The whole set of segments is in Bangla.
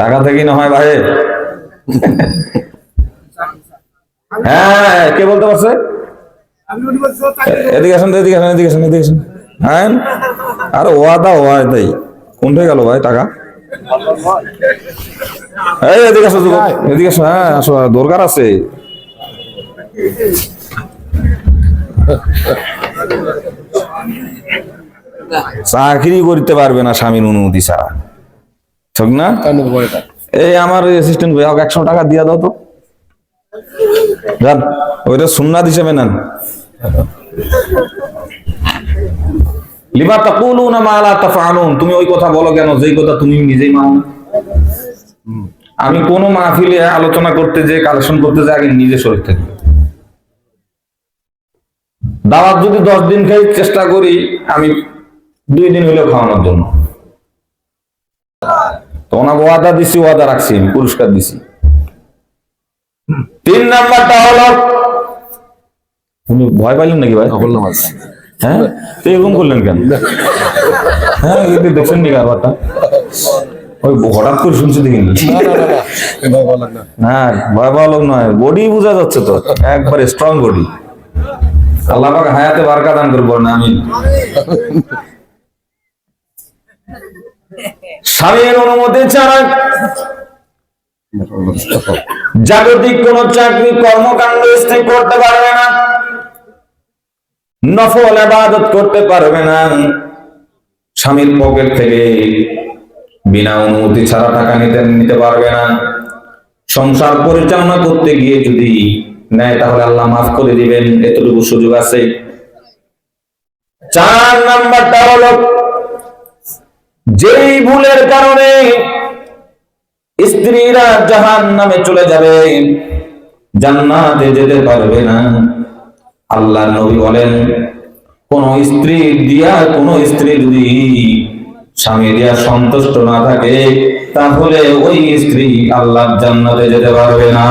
টাকা থেকেই না হয় ভাই। হ্যাঁ, কে বলতে পারছে? এদিকে আসেন, এদিকে আসেন, এদিকে আসেন, এদিকে আসেন। হ্যাঁ, আরে ওয়াদাই কোনটা গেল ভাই টাকা? এই এদিকে আসো, এদিকে আসো। হ্যাঁ আসো, দরকার আছে। চাকরি করতে পারবে না স্বামীর অনুমতি ছাড়া, ঠিক না? এই আমার অ্যাসিস্ট্যান্ট ভাই 100 টাকা দিয়ে দাও তো, যান ওইটা সুন্নাত হিসেবে নেন। লিমা তাকুলুনা মা লা তাফআলুন, তুমি ওই কথা বলো কেন যেই কথা তুমি নিজেই মানো না। আমি কোন মাহফিলে আলোচনা করতে যে কালেকশন করতে যাই আগে নিজে শরীর থাকি। দাওয়াত যদি 10 দিন খাই চেষ্টা করি আমি 2 দিন হলেও খাওয়ানোর জন্য। তো ওনাকে ওয়াদা দিছি, ওয়াদা রাখছি, আমি পুরস্কার দিছি। 3 নাম্বারটা হলো, তুমি ভয় পাইলেন নাকি ভাই? হ্যাঁ, এরকম করলেন কেন? হ্যাঁ, দেখছেন নি কারবারটা? ওই হঠাৎ করে শুনছি দেখিনি। না ভয় পাওয়া লোক নয়, বডি বোঝা যাচ্ছে তো, একবারে স্ট্রং বডি। আল্লাহ পাক হায়াতে বারকা দান করবো না। আমি স্বামীর অনুমতি ছাড়া জাগতিক কোন চাকরি কর্মকাণ্ড স্ত্রী করতে পারবে না, নফল ইবাদত করতে পারবে না, স্বামীর পকেট থেকে বিনা অনুমতি ছাড়া টাকা নিতে পারবে না। সংসার পরিচালনা করতে গিয়ে যদি নেয় তাহলে আল্লাহ মাফ করে দিবেন, এতটুকু সুযোগ আছে। 4 নাম্বারটা হলো, যেই ভুলের কারণে স্ত্রীরা জাহান্নামে চলে যাবে, জান্নাতে যেতে পারবে না। আল্লাহর নবী বলেন, কোন স্ত্রী যদি স্বামী দিয়া সন্তুষ্ট না থাকে তাহলে ওই স্ত্রী আল্লাহর জান্নাতে যেতে পারবে না।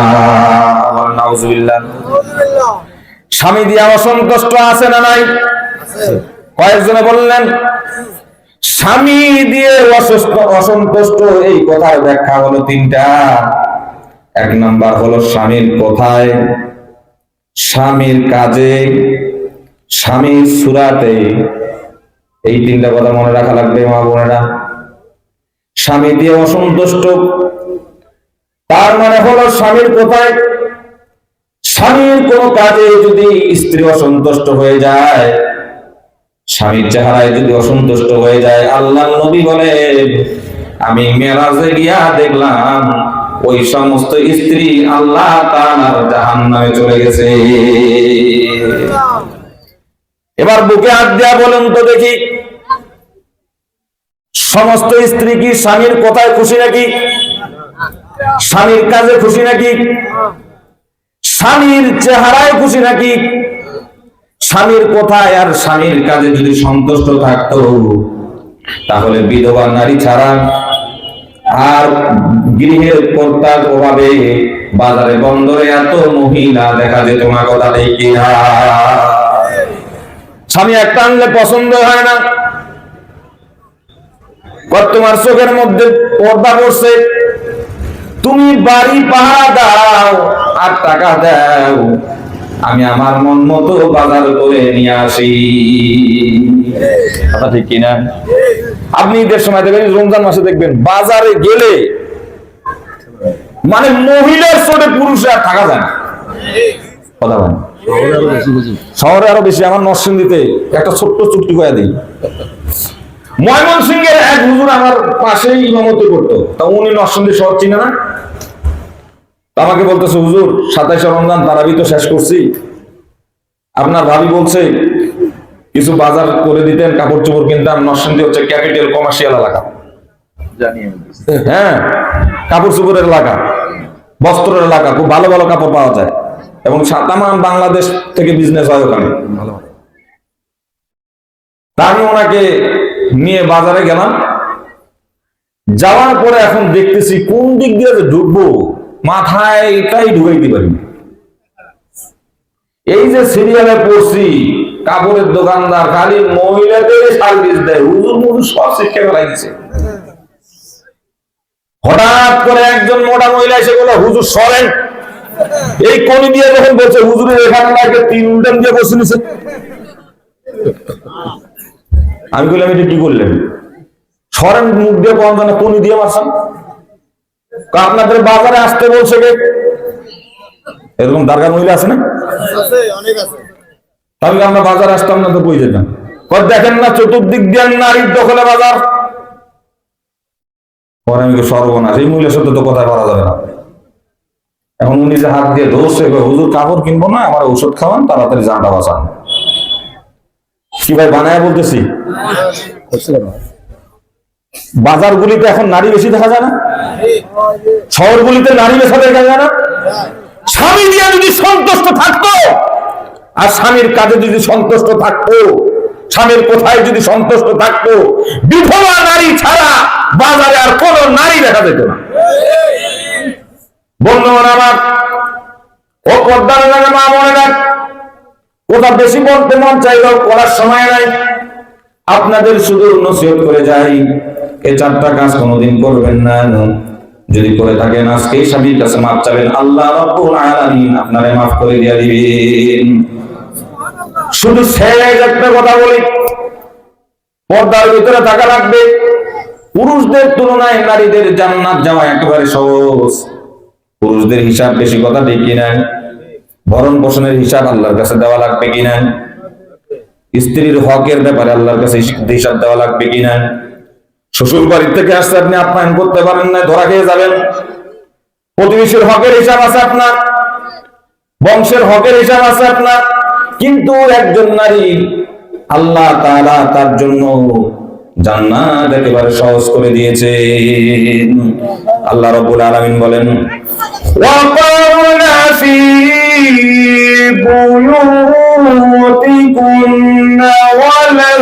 নাউজুবিল্লাহ। স্বামী দিয়া অসন্তুষ্ট আছে না নাই? কয়েকজনে বললেন স্বামী দিয়ে অসন্তুষ্ট। এই কথার ব্যাখ্যা হলো 3টা। 1 নাম্বার হলো স্বামীর কথায়, স্বামীর কাজে, স্বামীর সুরাতে। এই 3টা কথা মনে রাখা লাগবে মা বোনেরা। স্বামী দিয়ে অসন্তুষ্ট তার মানে হলো স্বামীর কথায়, স্বামীর কোন কাজে যদি স্ত্রী অসন্তুষ্ট হয়ে যায়, স্বামীর চেহারায় যদি অসন্তুষ্ট হয়ে যায়, আল্লাহর নবী বলেন আমি মেরাজে গিয়া দেখলাম ওই সমস্ত স্ত্রী আল্লাহ তাআলার জাহান্নামে চলে গেছে। এবার বুকে হাত দিয়া বলেন তো দেখি, সমস্ত স্ত্রী কি স্বামীর কথায় খুশি নাকি? স্বামীর কাজে খুশি নাকি? স্বামীর চেহারায় খুশি নাকি? স্বামীর কথায় আর স্বামীর কাজে যদি সন্তুষ্ট থাকতো তাহলে বিধবা নারী ছাড়া আর গৃহের কর্তার প্রভাবে বাজারে বন্দরে এত মহিলা দেখা যেত না। কথা দেখি না? স্বামী একটা আনলে পছন্দ হয় না, তোমার চোখের মধ্যে পর্দা পড়ছে, তুমি বাড়ি পাহারা দাও আর টাকা দাও, আমি আমার মন মতো বাজার করে নিয়ে আসি। কথা ঠিক কিনা? আপনি ঈদের সময় দেখবেন, রমজান মাসে দেখবেন বাজারে গেলে মানে মহিলার ছোটে পুরুষে আর থাকা যায় না। কথা বলেন, শহরে আরো বেশি। আমার নরসিংদীতে একটা ছোট্ট চুক্তি করে দিই, ময়মনসিংহের এক হুজুর আমার পাশেই ইমামতি করতো, তা উনি নরসিংদী শহর চিনে না। আমাকে বলতেছে, হুজুর 27 রমজান তারাবি তো শেষ করছি, আপনার ভাবি বলছে কিছু বাজার করে দিতেন, কাপড় চোপড় কিনতাম। নরসিংদী হচ্ছে ক্যাপিটাল কমার্শিয়াল এলাকা, হ্যাঁ, কাপড় চোপড়ের এলাকা, বস্ত্রের এলাকা, খুব ভালো ভালো কাপড় পাওয়া যায় এবং তামাম বাংলাদেশ থেকে বিজনেস হয় ওখানে। তা আমি ওনাকে নিয়ে বাজারে গেলাম, যাওয়ার পরে এখন দেখতেছি কোন দিক দিয়ে যে ঢুকবো মাথায় এটাই ঢুকাইতে পারি। এই যে সিরিয়ালে পড়ছি, কাপড়ের দোকানদার খালি মহিলাদের সার্ভিস দেয়, হুজুর মুজুর সব শিক্ষা ফেলাইছে। হঠাৎ একজন মোটা মহিলা এসে বলে, হুজুর সরেন। এই কনি দিয়ে যখন বলছে, হুজুরের এখানে লাগে 3 উল্টান দিয়ে বসে নিছে। আমি বললাম, এটা কি করলেন? সরেন, মুখ দিয়ে কনজনে কনি দিয়ে মারছেন। আপনাদের বাজারে আসতে বলছে কে? এরকম দারগার মহিলা আছে না? তাহলে আমরা বাজারে আসতাম না তো কই যেতাম? দেখেন না চতুর্দিক দিয়ে নারীর দখলে বাজার। পরে আমি সর্বনাশ, এই মহিলার সাথে তো কথা বলা যাবে না। এখন উনি যে হাত দিয়ে ধরছে, হুজুর কাপড় কিনবো না, আমার ঔষধ খাওয়ান, তাড়াতাড়ি জানটা বাঁচান। কি ভাই বানায় বলতেছি? বাজারগুলিতে এখন নারী বেশি দেখা যায় না? শহরগুলিতে নারী বেশি দেখা যায় না? স্বামী দিয়ে যদি সন্তুষ্ট থাকতো, আর স্বামীর কাজে যদি সন্তুষ্ট থাকতো, স্বামীর কোথায় যদি সন্তুষ্ট থাকতো, বিধবা নারী ছাড়া বাজারে আর কোন নারী দেখা যেত না। বন্ধুগণ আমার, ও পর্দার লাগে মা মনে রাখ, ওটা বেশি বলতে মন চাইলেও করার সময় নাই। আপনাদের শুধু নসিহত করে যাই, এই 4টা কাজ কোনোদিন করবেন না। যদি করে থাকেন আজকে স্বামীর কাছে মাফ চাবেন, আল্লাহ রাব্বুল আলামিন আপনারে মাফ করে দিয়ে দিবেন। শুধু শেষ একটা কথা বলি, পর্দার ভিতরে থাকা লাগবে। পুরুষদের তুলনায় নারীদের জান্নাত যাওয়া একেবারে সহজ। পুরুষদের হিসাব বেশি কথা ঠিক কিনা? ভরণ পোষণের হিসাব আল্লাহর কাছে দেওয়া লাগবে কিনা? স্ত্রীর হকের ব্যাপারে আল্লাহর কাছে হিসাব দেওয়া লাগবে কিনা? শ্বশুর বাড়ির থেকে আসতে আপনি আপ্যায়ন করতে পারেন না, ধরা খেয়ে যাবেন। প্রতিবেশীর হকের হিসাব আছে আপনার, বংশের হকের হিসাব আছে আপনার। কিন্তু একজন নারী, আল্লাহ তাআলা তার জন্য জান্নাত একেবারে সহজ করে দিয়েছেন। আল্লাহ রাব্বুল আলামিন বলেন, ওয়াকারনা ফি বুয়ুতিকুন্না ওয়ালা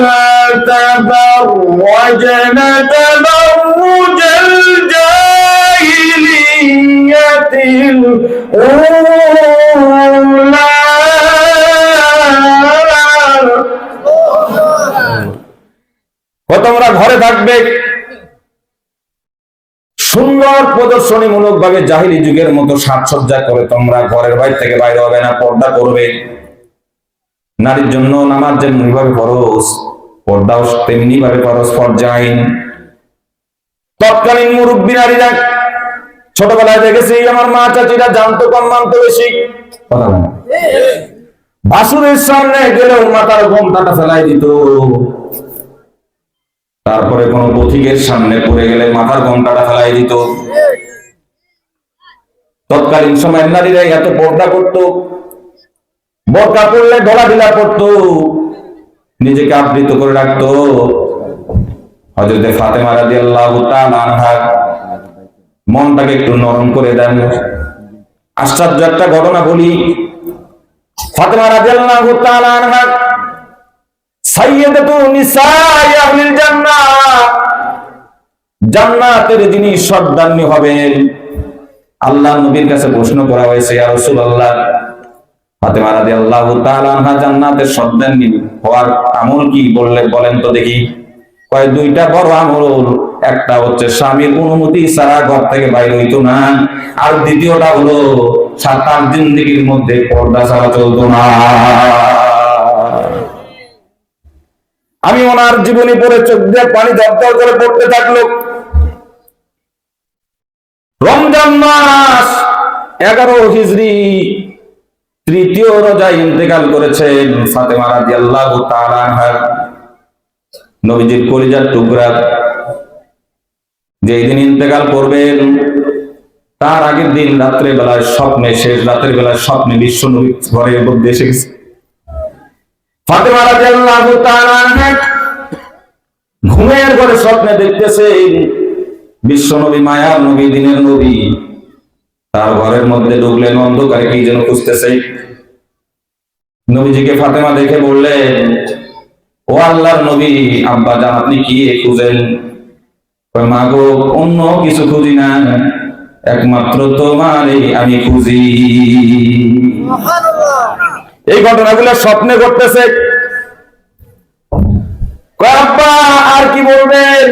তাবাররাজনা তাবাররুজাল জাহিলিয়াতিল উলা। তোমরা ঘরে থাকবে, সুন্দর প্রদর্শনীমূলক ভাবে জাহিলি যুগের মতো সাজসজ্জা করে তোমরা ঘরের বাইরে থেকে বাইরে হবে না, পর্দা করবে। নারীর জন্য নামাজ যেমনি ভাবে ফরজ, পর্দাও তেমনি ভাবে ফরজ, ফরজাইন। তৎকালীন মুরব্বী নারীরা ছোটবেলায় দেখেছি, আমার মা চাচিরা জানতো কম মানতো বেশি। কথা বলে ভাসুরের সামনে গেলেও মাথার ঘোমটাটা ফেলাই দিত। তারপরে কোন পথিকের সামনে পড়ে গেলে মাথার ঘোমটাটা ফেলাই দিত। তৎকালীন সময়ের নারীরা এত পর্দা করত, বোরকা পরলে গলা ঢিলা পড়তো, নিজেকে আবৃত করে রাখতো। হযরত ফাতেমা রাদিয়াল্লাহু তাআলা আনহা মনটাকে একটু নরম করে দেন। আশ্চর্য একটা ঘটনা বলি, ফাতেমা রাদিয়াল্লাহু তাআলা আনহা সাইয়্যিদাতু নিসাই আহলিল জান্নাহ, জান্নাতের যিনি সর্দারনী হবেন। আল্লাহ নবীর কাছে প্রশ্ন করা হয়েছে, ইয়া রাসূলুল্লাহ, ফাতেমা রাদিয়াল্লাহু তাআলা আনহা জান্নাতের সর্দারনী হওয়ার আমল কি বলেন তো দেখি। কয় 2টা বড় আমল, একটা হচ্ছে স্বামীর অনুমতি ছাড়া ঘর থেকে বাইরে হইতো না, আর দ্বিতীয়টা হলো 7 জিন্দেগির মধ্যে পর্দা ছাড়া চলতো না। আমি ওনার জীবনী পড়ে চোখ দিয়ে পানি দরদর করে পড়তে থাকলো। রমজান মাস 11 হিজরি, 3য় রোজায় ইন্তেকাল করেছেন ফাতেমা রাদিয়াল্লাহু তাআলা আনহা, নবীজির কলিজার টুকরা। যেই দিন ইন্তেকাল করবেন তার আগের দিন রাত্রে বেলায় স্বপ্নে, শেষ রাতের বেলায় স্বপ্নে বিশ্ব নবী ঘরের মধ্যে এসে গেছে। ফাতেমা রাদিয়াল্লাহু তাআলা আনহা ঘুমের ঘরে স্বপ্নে দেখতেছে বিশ্ব নবী, মায়ার নবী, দিনের নবী তার ঘরের মধ্যে ঢুকলেন, অন্ধকারে কি যেন খুঁজতেছে। নবীজিকে ফাতেমা দেখে বললেন, ও আল্লাহর নবী, আব্বা জান আপনি কি খুঁজেন? মা গো, অন্য কিছু খুঁজি না, একমাত্র তোমারই আমি খুঁজি। এই ঘটনাগুলো স্বপ্নে ঘটতেছে। আব্বা আর কি বলবেন?